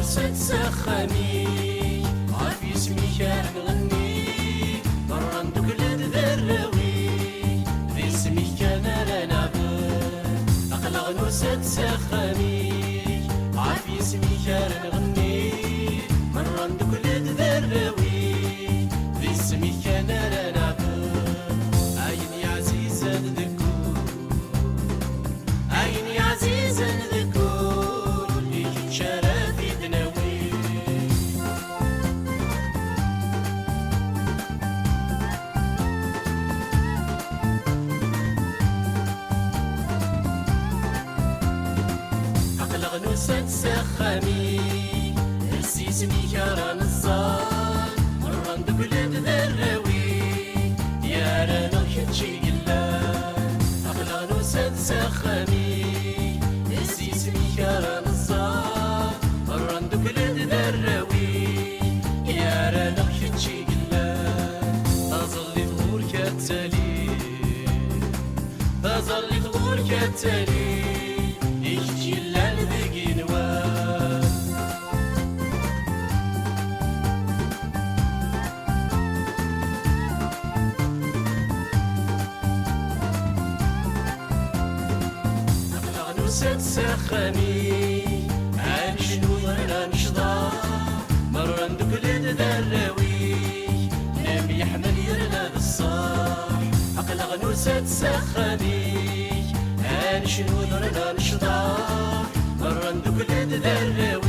نسيت سخاني عارف اسمي كان نغني مرة ندوك لتذروي ذي اسمي كان انا نعبد اقلق نسيت سخاني عارف اسمي كان نغني مرة ندوك لتذروي ذي اسمي كان انا نعبد عيني عزيزة نذكر عيني عزيزة نذكر ليك شرفي دناوي أقلق نسات سخامي هسي اسمي كاران الزار مرة ندوك لتذروي يا رانا كتشي قلان أقلق نسات سخامي هسي اسمي كاران الزار مرة ندوك لتذروي يا رانا كتشي قلان أظلي ظهور كالتالي أظلي ظهور كالتالي إيش جلال ذي نوان أقلق نسات سخاني عن شنو أنا نشضى مرة ندوك لتذروي نام يحمل يرنا بالصاح أقلق نسات سخاني عن شنو أنا نشضى مرة ندوك لتذروي